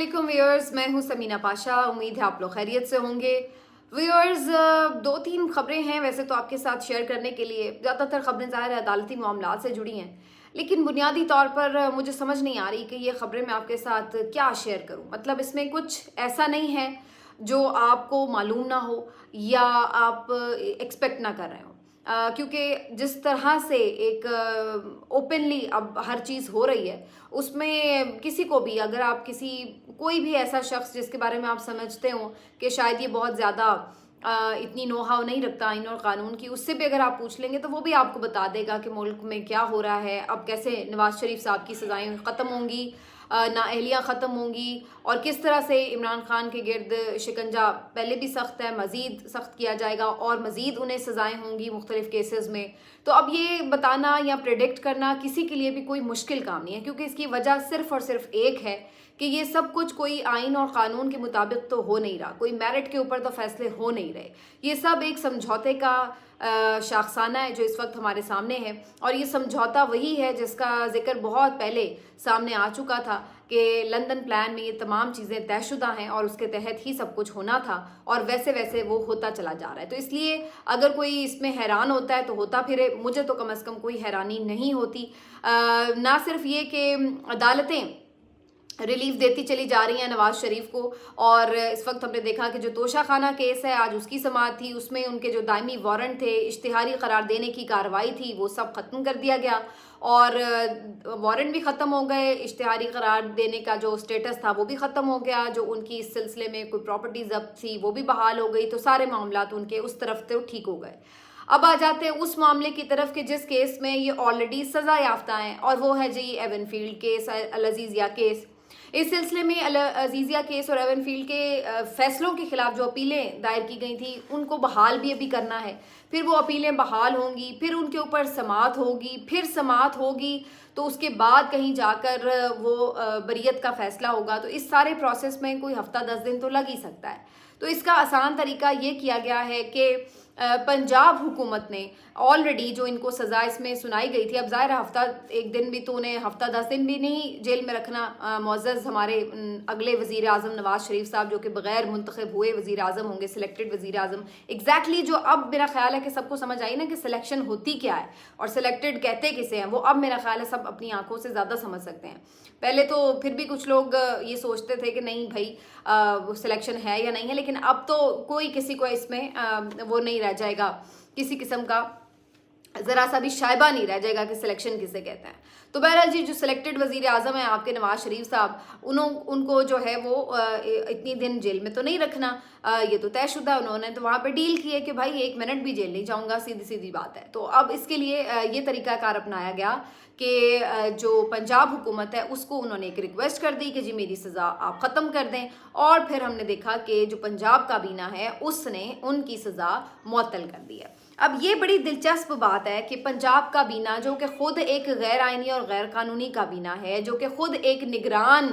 वालेकुम व्यूअर्स, मैं हूं समीना पाशा। उम्मीद है आप लोग खैरियत से होंगे। व्यूअर्स, दो तीन खबरें हैं वैसे तो आपके साथ शेयर करने के लिए। ज़्यादातर खबरें ज़ाहिर है अदालती मामलात से जुड़ी हैं, लेकिन बुनियादी तौर पर मुझे समझ नहीं आ रही कि ये खबरें मैं आपके साथ क्या शेयर करूं। मतलब इसमें कुछ ऐसा नहीं है जो आपको मालूम ना हो या आप एक्सपेक्ट ना कर रहे हो। क्योंकि जिस तरह से एक ओपनली अब हर चीज़ हो रही है, उसमें किसी को भी, अगर आप किसी कोई भी ऐसा शख्स जिसके बारे में आप समझते हो कि शायद ये बहुत ज़्यादा इतनी नो हाव नहीं रखता आइन और कानून की, उससे भी अगर आप पूछ लेंगे तो वो भी आपको बता देगा कि मुल्क में क्या हो रहा है, अब कैसे नवाज शरीफ साहब की सज़ाएं ख़त्म होंगी, नाअहलियाँ ख़त्म होंगी, और किस तरह से इमरान खान के गिर्द शिकंजा पहले भी सख्त है, मज़ीद सख्त किया जाएगा और मज़ीद उन्हें सज़ाएं होंगी मुख्तलिफ़ केसेस में। तो अब ये बताना या प्रेडिक्ट करना किसी के लिए भी कोई मुश्किल काम नहीं है, क्योंकि इसकी वजह सिर्फ़ और सिर्फ एक है कि ये सब कुछ कोई आइन और कानून के मुताबिक तो हो नहीं रहा, कोई मेरिट के ऊपर तो फैसले हो नहीं रहे। ये सब एक समझौते का शाखसाना है जो इस वक्त हमारे सामने है, और ये समझौता वही है जिसका जिक्र बहुत पहले सामने आ चुका था कि लंदन प्लान में ये तमाम चीज़ें तयशुदा हैं और उसके तहत ही सब कुछ होना था, और वैसे वैसे वो होता चला जा रहा है। तो इसलिए अगर कोई इसमें हैरान होता है तो होता फिरे, मुझे तो कम अज़ कम कोई हैरानी नहीं होती। ना सिर्फ ये कि अदालतें रिलीफ देती चली जा रही हैं नवाज शरीफ को, और इस वक्त हमने देखा कि जो तोशा खाना केस है, आज उसकी समाअत थी, उसमें उनके जो दायमी वारंट थे, इश्तिहारी करार देने की कार्रवाई थी, वो सब ख़त्म कर दिया गया, और वारंट भी ख़त्म हो गए, इश्तिहारी करार देने का जो स्टेटस था वो भी ख़त्म हो गया, जो उनकी इस सिलसिले में कोई प्रॉपर्टी जब्त थी वो भी बहाल हो गई। तो सारे मामलात उनके उस तरफ तो ठीक हो गए। अब आ जाते हैं उस मामले की तरफ कि जिस केस में ये ऑलरेडी सज़ा याफ्ता हैं, और वो है जी एवनफील्ड केस, अल अज़ीज़िया केस। इस सिलसिले में अल अज़ीज़िया केस और एवनफील्ड के फैसलों के खिलाफ जो अपीलें दायर की गई थी उनको बहाल भी अभी करना है। फिर वो अपीलें बहाल होंगी, फिर उनके ऊपर समाअत होगी, फिर समाअत होगी तो उसके बाद कहीं जाकर वो बरियत का फैसला होगा। तो इस सारे प्रोसेस में कोई हफ्ता 10 दिन तो लग ही सकता है। तो इसका आसान तरीका ये किया गया है कि पंजाब हुकूमत ने ऑलरेडी जो इनको सज़ा इसमें सुनाई गई थी, अब ज़ाहिर हफ्ता 1 दिन भी तो उन्हें हफ्ता 10 दिन भी नहीं जेल में रखना मुअज़्ज़ज़ हमारे अगले वज़ीर आज़म नवाज शरीफ साहब, जो कि बग़ैर मुंतखब हुए वज़ीर आज़म होंगे, सिलेक्टेड वज़ीर आज़म। एग्जैक्टली जो अब मेरा ख्याल है कि सबको समझ आई ना कि सिलेक्शन होती क्या है और सिलेक्टेड कहते किसे हैं, वो अब मेरा ख्याल है सब अपनी आंखों से ज़्यादा समझ सकते हैं। पहले तो फिर भी कुछ लोग ये सोचते थे कि नहीं भाई सिलेक्शन है या नहीं है, लेकिन अब तो कोई किसी को इसमें वो नहीं रह जाएगा, किसी किस्म का ज़रा सा भी शायबा नहीं रह जाएगा कि सिलेक्शन किसे कहते हैं। तो बहरहाल जी, जो सिलेक्टेड वज़ीर आज़म हैं आपके नवाज शरीफ साहब, उनको जो है वो इतनी दिन जेल में तो नहीं रखना, ये तो तयशुदा। उन्होंने तो वहाँ पे डील की है कि भाई 1 मिनट भी जेल नहीं जाऊँगा, सीधी सीधी बात है। तो अब इसके लिए ये तरीकाकार अपनाया गया कि जो पंजाब हुकूमत है उसको उन्होंने एक रिक्वेस्ट कर दी कि जी मेरी सज़ा आप ख़त्म कर दें, और फिर हमने देखा कि जो पंजाब काबीना है उसने उनकी सज़ा मुअत्तल कर दी है। अब ये बड़ी दिलचस्प बात है कि पंजाब काबीना, जो कि ख़ुद एक गैर आइनी और गैर कानूनी काबीना है, जो कि ख़ुद एक निगरान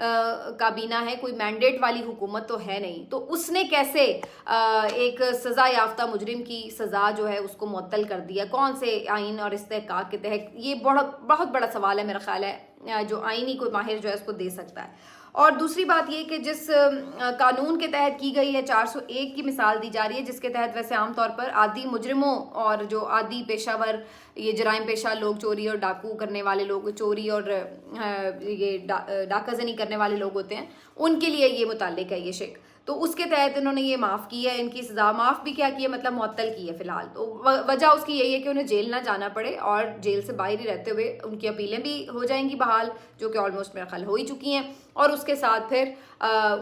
काबीना है, कोई मैंडेट वाली हुकूमत तो है नहीं, तो उसने कैसे एक सज़ा याफ्ता मुजरिम की सज़ा जो है उसको मुअत्तल कर दिया, कौन से आइन और इस्तेहकाक के तहत? ये बहुत बड़ा सवाल है, मेरा ख्याल है जो आइनी कोई माहिर जो है उसको दे सकता है। और दूसरी बात ये कि जिस कानून के तहत की गई है, 401 की मिसाल दी जा रही है, जिसके तहत वैसे आमतौर पर आदी मुजरिमों और जो आदी पेशावर, ये जराइम पेशा लोग, चोरी और डाकू करने वाले लोग, चोरी और ये डाकाजनी करने वाले लोग होते हैं, उनके लिए ये मुताल्लिक है ये शेख। तो उसके तहत इन्होंने ये माफ़ की है, इनकी सज़ा माफ़ भी क्या की है, मतलब मुअत्तल की है फ़िलहाल। तो वजह उसकी यही है कि उन्हें जेल ना जाना पड़े, और जेल से बाहर ही रहते हुए उनकी अपीलें भी हो जाएंगी बहाल, जो कि ऑलमोस्ट मेरा ख्याल हो ही चुकी हैं, और उसके साथ फिर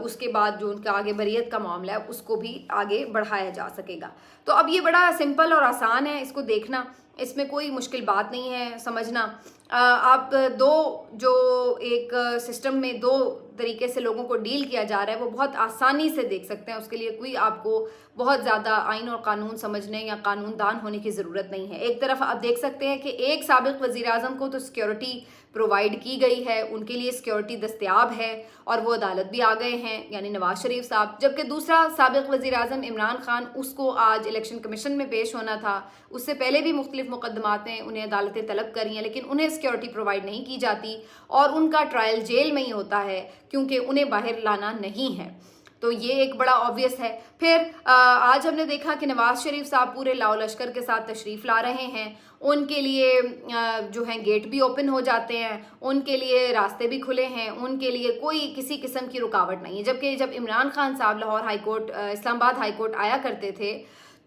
उसके बाद जो उनका आगे बरियत का मामला है उसको भी आगे बढ़ाया जा सकेगा। तो अब ये बड़ा सिंपल और आसान है इसको देखना, इसमें कोई मुश्किल बात नहीं है समझना। आप जो एक सिस्टम में 2 तरीके से लोगों को डील किया जा रहा है वो बहुत आसानी से देख सकते हैं, उसके लिए कोई आपको बहुत ज़्यादा आइन और कानून समझने या कानूनदान होने की ज़रूरत नहीं है। एक तरफ आप देख सकते हैं कि एक साबिक़ वज़ीर आज़म को तो सिक्योरिटी प्रोवाइड की गई है, उनके लिए सिक्योरिटी दस्तयाब है और वो अदालत भी आ गए हैं, यानी नवाज शरीफ साहब। जबकि दूसरा साबिक़ वज़ीर आज़म इमरान खान, उसको आज इलेक्शन कमीशन में पेश होना था, उससे पहले भी मुख्तलिफ मुख्तलिफ मुकदमात में उन्हें अदालतें तलब कर रही हैं, लेकिन उन्हें सिक्योरिटी प्रोवाइड नहीं की जाती और उनका ट्रायल जेल में ही होता है क्योंकि उन्हें बाहर लाना नहीं है। तो ये एक बड़ा ऑब्वियस है। फिर आज हमने देखा कि नवाज शरीफ साहब पूरे लाओ लश्कर के साथ तशरीफ़ ला रहे हैं। उनके लिए जो है गेट भी ओपन हो जाते हैं, उनके लिए रास्ते भी खुले हैं, उनके लिए कोई किसी किस्म की रुकावट नहीं है। जबकि जब इमरान खान साहब Lahore high court, Islamabad high court आया करते थे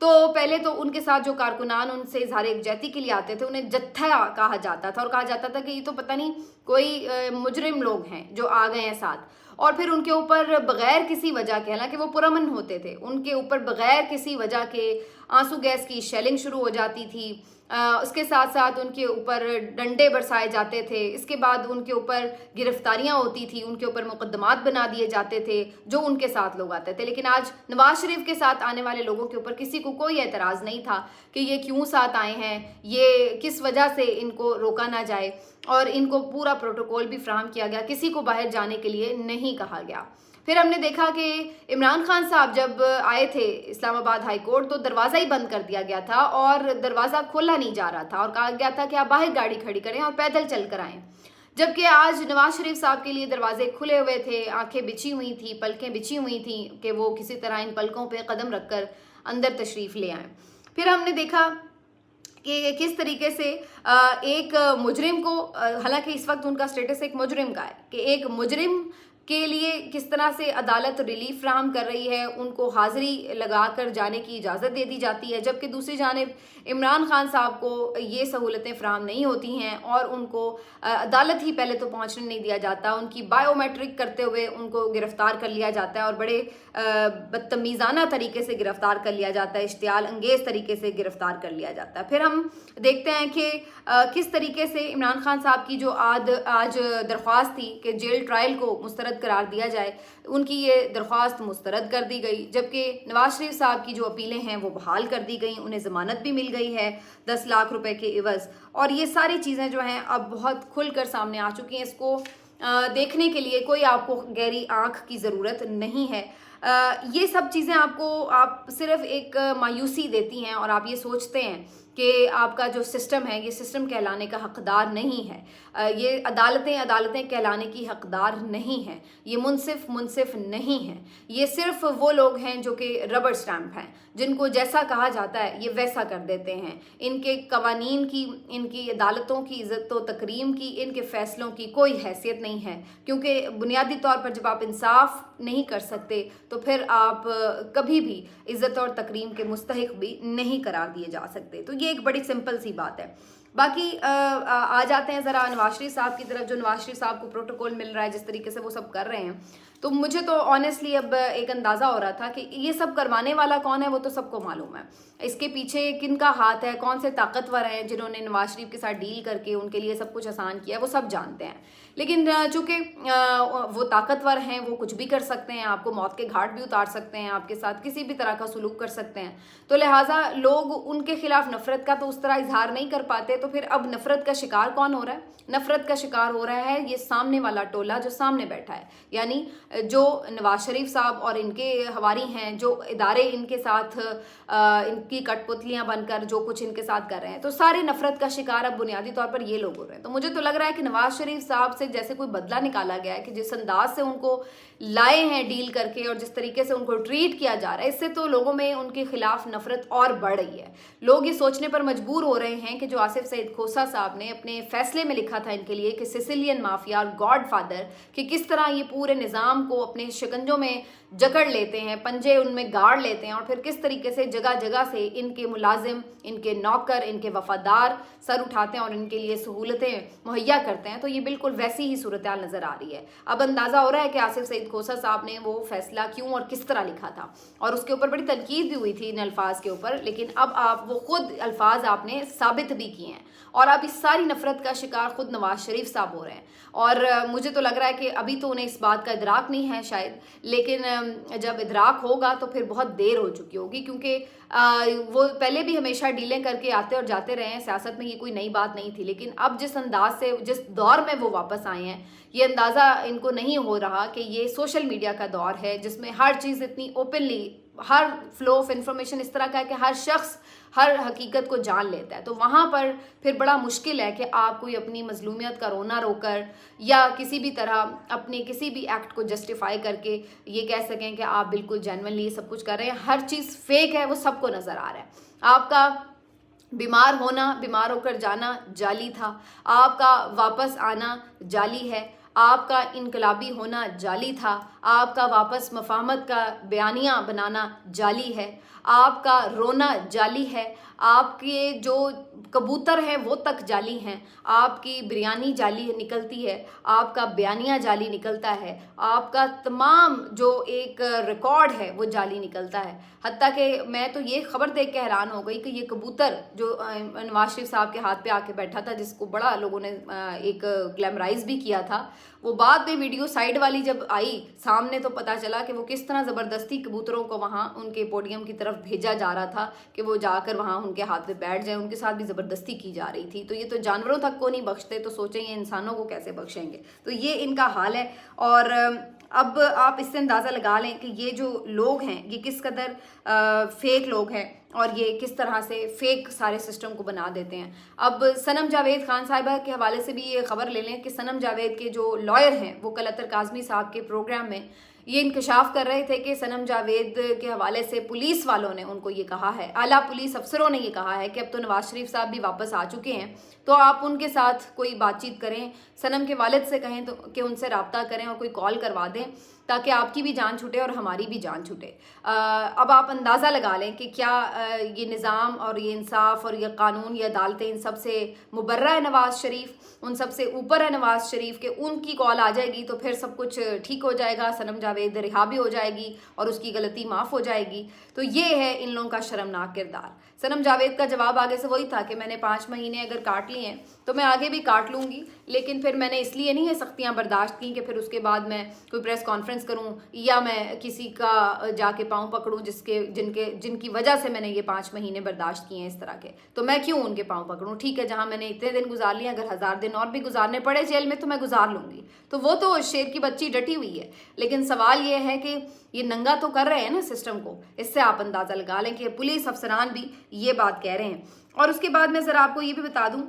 तो पहले तो उनके साथ जो कारकुनान उनसे इजहार यकजहती के लिए आते थे उन्हें जत्था कहा जाता था और कहा जाता था कि ये तो पता नहीं कोई मुजरिम लोग हैं जो आ गए हैं साथ। और फिर उनके ऊपर बगैर किसी वजह के, हालांकि वो पुरअमन होते थे, उनके ऊपर बगैर किसी वजह के आंसू गैस की शेलिंग शुरू हो जाती थी। उसके साथ साथ उनके ऊपर डंडे बरसाए जाते थे। इसके बाद उनके ऊपर गिरफ्तारियां होती थी, उनके ऊपर मुकदमात बना दिए जाते थे जो उनके साथ लोग आते थे। लेकिन आज नवाज शरीफ के साथ आने वाले लोगों के ऊपर किसी को कोई एतराज़ नहीं था कि ये क्यों साथ आए हैं, ये किस वजह से इनको रोका ना जाए, और इनको पूरा प्रोटोकॉल भी फ्राहम किया गया, किसी को बाहर जाने के लिए नहीं कहा गया। फिर हमने देखा कि इमरान खान साहब जब आए थे इस्लामाबाद हाई कोर्ट तो दरवाज़ा ही बंद कर दिया गया था और दरवाज़ा खोला नहीं जा रहा था और कहा गया था कि आप बाहर गाड़ी खड़ी करें और पैदल चल कर आएँ। जबकि आज नवाज शरीफ साहब के लिए दरवाजे खुले हुए थे, आंखें बिछी हुई थी, पलकें बिछी हुई थी कि वो किसी तरह इन पलकों पे कदम रखकर अंदर तशरीफ़ ले आएँ। फिर हमने देखा कि किस तरीके से एक मुजरिम को, हालांकि इस वक्त उनका स्टेटस एक मुजरिम का है, कि एक मुजरिम के लिए किस तरह से अदालत रिलीफ फ्राहम कर रही है, उनको हाजिरी लगाकर जाने की इजाज़त दे दी जाती है, जबकि दूसरी जानिब इमरान खान साहब को ये सहूलतें फ्राहम नहीं होती हैं और उनको अदालत ही पहले तो पहुंचने नहीं दिया जाता, उनकी बायोमेट्रिक करते हुए उनको गिरफ्तार कर लिया जाता है और बड़े बदतमीज़ाना तरीके से गिरफ्तार कर लिया जाता है, इश्तियाल अंगेज़ तरीके से गिरफ्तार कर लिया जाता है। फिर हम देखते हैं कि किस तरीके से इमरान खान साहब की जो आज दरख्वास्त थी कि जेल ट्रायल को मुस्तरद करार दिया जाए, उनकी ये दरख्वास्त मुस्तरद कर दी गई, जबकि नवाज शरीफ साहब की जो अपीलें हैं वो बहाल कर दी गई, उन्हें ज़मानत भी मिल गई है 10 लाख रुपए के इवज़। और ये सारी चीज़ें जो हैं अब बहुत खुलकर सामने आ चुकी हैं। इसको देखने के लिए कोई आपको गहरी आंख की ज़रूरत नहीं है। ये सब चीज़ें आप सिर्फ एक मायूसी देती हैं और आप ये सोचते हैं कि आपका जो सिस्टम है ये सिस्टम कहलाने का हकदार नहीं है, ये अदालतें कहलाने की हकदार नहीं है, ये मुनसिफ नहीं है। ये सिर्फ वो लोग हैं जो कि रबर स्टैम्प हैं, जिनको जैसा कहा जाता है ये वैसा कर देते हैं। इनके कवानीन की, इनकी अदालतों की इज़्ज़त व तकरीम की, इनके फ़ैसलों की कोई हैसियत नहीं है, क्योंकि बुनियादी तौर पर जब आप इंसाफ नहीं कर सकते तो फिर आप कभी भी इज़्ज़त और तकरीम के मुस्तहिक भी नहीं करार दिए जा सकते। तो ये एक बड़ी सिंपल सी बात है। बाकी आ जाते हैं ज़रा नवाज शरीफ साहब की तरफ। जो नवाज शरीफ साहब को प्रोटोकॉल मिल रहा है, जिस तरीके से वो सब कर रहे हैं, तो मुझे तो ऑनेस्टली अब एक अंदाज़ा हो रहा था कि ये सब करवाने वाला कौन है वो तो सबको मालूम है। इसके पीछे किन का हाथ है, कौन से ताकतवर हैं जिन्होंने नवाज शरीफ के साथ डील करके उनके लिए सब कुछ आसान किया, वो सब जानते हैं। लेकिन चूँकि वो ताकतवर हैं, वो कुछ भी कर सकते हैं, आपको मौत के घाट भी उतार सकते हैं, आपके साथ किसी भी तरह का सुलूक कर सकते हैं, तो लिहाजा लोग उनके खिलाफ नफरत का तो उस तरह इजहार नहीं कर पाते। तो फिर अब नफरत का शिकार कौन हो रहा है? नफरत का शिकार हो रहा है ये सामने वाला टोला जो सामने बैठा है, यानी जो नवाज शरीफ साहब और इनके हवारी हैं, जो इदारे इनके साथ इनकी कठपुतलियां बनकर जो कुछ इनके साथ कर रहे हैं, तो सारे नफरत का शिकार अब बुनियादी तौर पर ये लोग हो रहे हैं। तो मुझे तो लग रहा है कि नवाज शरीफ साहब से जैसे कोई बदला निकाला गया है कि जिस अंदाज से उनको लाए हैं डील करके और जिस तरीके से उनको ट्रीट किया जा रहा है, इससे तो लोगों में उनके खिलाफ नफरत और बढ़ रही है। लोग ये सोचने पर मजबूर हो रहे हैं कि जो आसिफ सईद खोसा साहब ने अपने फैसले में लिखा था इनके लिए कि सिसिलियन माफिया और गॉडफादर, कि किस तरह ये पूरे निज़ाम को अपने शिकंजों में जकड़ लेते हैं, पंजे उनमें गाड़ लेते हैं और फिर किस तरीके से जगह जगह से इनके मुलाजिम, इनके नौकर, इनके वफादार सर उठाते हैं और इनके लिए सहूलतें मुहैया करते हैं। तो ये बिल्कुल वैसी ही सूरत हाल नज़र आ रही है। अब अंदाज़ा हो रहा है कि आसिफ सईद खोसा साहब ने वो फैसला क्यों और किस तरह लिखा था, और उसके ऊपर बड़ी तनकीद भी हुई थी इन अल्फाज के ऊपर, लेकिन अब आप वो खुद अल्फाज आपने साबित भी किए हैं और अब इस सारी नफरत का शिकार खुद नवाज शरीफ साहब हो रहे हैं। और मुझे तो लग रहा है कि अभी तो उन्हें इस बात का इदराक नहीं है शायद, लेकिन जब इदराक होगा तो फिर बहुत देर हो चुकी होगी, क्योंकि वो पहले भी हमेशा डीलें करके आते और जाते रहे हैं, सियासत में ये कोई नई बात नहीं थी। लेकिन अब जिस अंदाज से, जिस दौर में वो वापस आए हैं, ये अंदाज़ा इनको नहीं हो रहा कि ये सोशल मीडिया का दौर है जिसमें हर चीज़ इतनी openly her flow of information इस तरह का है कि हर शख्स हर हकीकत को जान लेता है। तो वहाँ पर फिर बड़ा मुश्किल है कि आप कोई अपनी मजलूमियत का रोना रोकर या किसी भी तरह अपने किसी भी एक्ट को जस्टिफाई करके ये कह सकें कि आप बिल्कुल जेन्युइनली ये सब कुछ कर रहे हैं। हर चीज़ फेक है, वो सबको नज़र आ रहा है। आपका बीमार होना, बीमार होकर जाना जाली था, आपका वापस आना जाली है, आपका इनकलाबी होना जाली था, आपका वापस मफाहमत का बयानिया बनाना जाली है, आपका रोना जाली है, आपके जो कबूतर हैं वो तक जाली हैं, आपकी बिरयानी जाली निकलती है, आपका बयानिया जाली निकलता है, आपका तमाम जो एक रिकॉर्ड है वो जाली निकलता है। हत्ता कि मैं तो ये खबर देख के हैरान हो गई कि ये कबूतर जो नवाज शरीफ साहब के हाथ पे आके बैठा था, जिसको बड़ा लोगों ने एक ग्लैमराइज भी किया था, वो बाद में वीडियो साइड वाली जब आई सामने तो पता चला कि वो किस तरह ज़बरदस्ती कबूतरों को वहाँ उनके पोडियम की तरफ भेजा जा रहा था कि वो जाकर वहाँ उनके हाथ पे बैठ जाए, उनके साथ भी ज़बरदस्ती की जा रही थी। तो ये तो जानवरों तक को नहीं बख्शते, तो सोचें ये इंसानों को कैसे बख्शेंगे। तो ये इनका हाल है। और अब आप इससे अंदाज़ा लगा लें कि ये जो लोग हैं ये किस कदर फेक लोग हैं और ये किस तरह से फेक सारे सिस्टम को बना देते हैं। अब सनम जावेद खान साहिबा के हवाले से भी ये खबर ले लें कि सनम जावेद के जो लॉयर हैं वो कल अतर काज़मी साहब के प्रोग्राम में ये इंकशाफ कर रहे थे कि सनम जावेद के हवाले से पुलिस वालों ने उनको ये कहा है, आला पुलिस अफसरों ने ये कहा है कि अब तो नवाज शरीफ साहब भी वापस आ चुके हैं, तो आप उनके साथ कोई बातचीत करें, सनम के वालिद से कहें तो कि उनसे रब्ता करें और कोई कॉल करवा दें ताकि आपकी भी जान छूटे और हमारी भी जान छूटे। अब आप अंदाज़ा लगा लें कि क्या ये निज़ाम और ये इंसाफ और ये कानून, ये अदालतें इन सब से मुबर्रा है नवाज शरीफ, उन सब से ऊपर है नवाज शरीफ के उनकी कॉल आ जाएगी तो फिर सब कुछ ठीक हो जाएगा, सनम जावेद रिहा भी हो जाएगी और उसकी गलती माफ़ हो जाएगी। तो ये है इन लोगों का शर्मनाक किरदार। सनम जावेद का जवाब आगे से वही था कि मैंने 5 महीने अगर काट लिए हैं तो मैं आगे भी काट लूँगी, लेकिन फिर मैंने इसलिए नहीं ये सख्तियाँ बर्दाश्त की कि फिर उसके बाद मैं कोई प्रेस कॉन्फ्रेंस करूँ या मैं किसी का जाके पाँव पकड़ूँ जिनकी वजह से मैंने ये 5 महीने बर्दाश्त किए हैं इस तरह के, तो मैं क्यों उनके पाँव पकड़ूँ। ठीक है, जहाँ मैंने इतने दिन गुजार लिए, अगर 1000 दिन और भी गुजारने पड़े जेल में तो मैं गुजार लूँगी। तो वो तो शेर की बच्ची डटी हुई है, लेकिन सवाल ये है कि ये नंगा तो कर रहे हैं ना सिस्टम को। इससे आप अंदाज़ा लगा लें कि पुलिस अफसरान भी ये बात कह रहे हैं। और उसके बाद मैं ज़रा आपको ये भी बता दूं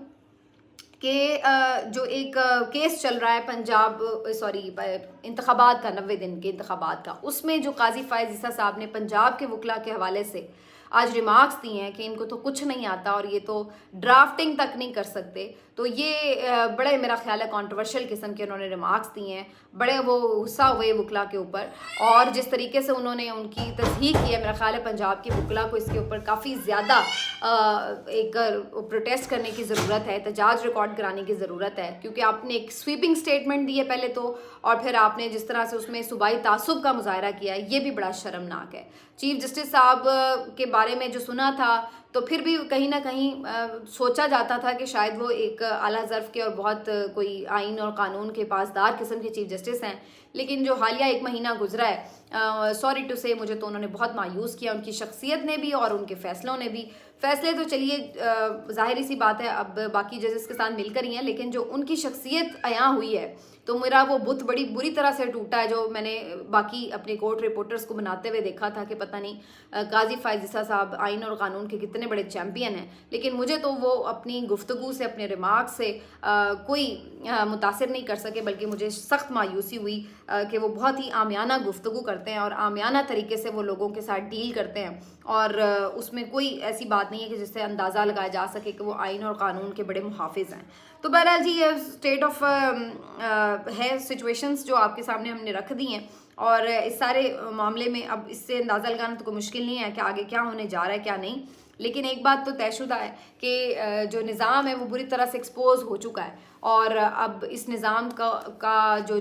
कि जो एक केस चल रहा है इंतखाबात का, 90 दिन के इंतखाबात का, उसमें जो काजी फायज़ ईसा साहब ने पंजाब के वकला के हवाले से आज रिमार्क्स दिए हैं कि इनको तो कुछ नहीं आता और ये तो ड्राफ्टिंग तक नहीं कर सकते, तो ये बड़े मेरा ख्याल है कंट्रोवर्शियल किस्म के उन्होंने रिमार्क्स दिए हैं। बड़े वो गुस्सा हुए वकला के ऊपर और जिस तरीके से उन्होंने उनकी तस्दीक की है, मेरा ख्याल है पंजाब के वकला को इसके ऊपर काफ़ी ज़्यादा एक प्रोटेस्ट करने की ज़रूरत है, एहतजाज रिकॉर्ड कराने की ज़रूरत है, क्योंकि आपने एक स्वीपिंग स्टेटमेंट दी है पहले तो, और फिर आपने जिस तरह से उसमें सूबाई तासुब का मुजाहरा किया है, ये भी बड़ा शर्मनाक है। चीफ जस्टिस साहब के बारे में जो सुना था तो फिर भी कहीं ना कहीं सोचा जाता था कि शायद वो एक आला ज़र्फ़ के और बहुत कोई आइन और कानून के पासदार किस्म के चीफ जस्टिस हैं, लेकिन जो हालिया 1 महीना गुजरा है, सॉरी टू से, मुझे तो उन्होंने बहुत मायूस किया, उनकी शख्सियत ने भी और उनके फ़ैसलों ने भी। फ़ैसले तो चलिए ज़ाहिरी सी बात है अब बाकी जजेस के साथ मिलकर ही हैं, लेकिन जो उनकी शख्सियत अयां हुई है तो मेरा वो बुत बड़ी बुरी तरह से टूटा है, जो मैंने बाकी अपने कोर्ट रिपोर्टर्स को बनाते हुए देखा था कि पता नहीं काजी फायज़ ईसा साहब आइन और कानून के कितने बड़े चैम्पियन हैं, लेकिन मुझे तो वो अपनी गुफ्तगू से, अपने रिमार्क से कोई मुतासिर नहीं कर सके, बल्कि मुझे सख्त मायूसी हुई कि वो बहुत ही आमियाना गुफ्तगू करते हैं और आमियाना तरीके से वो लोगों के साथ डील करते हैं, और उसमें कोई ऐसी बात नहीं है कि जिससे अंदाज़ा लगाया जा सके कि वो आइन और कानून के बड़े मुहाफिज हैं। तो बहरहाल जी, ये स्टेट ऑफ है सिचुएशंस जो आपके सामने हमने रख दी हैं, और इस सारे मामले में अब इससे अंदाज़ा लगाना तो कोई मुश्किल नहीं है कि आगे क्या होने जा रहा है क्या नहीं, लेकिन एक बात तो तयशुदा है कि जो निज़ाम है वो बुरी तरह से एक्सपोज हो चुका है, और अब इस निज़ाम का जो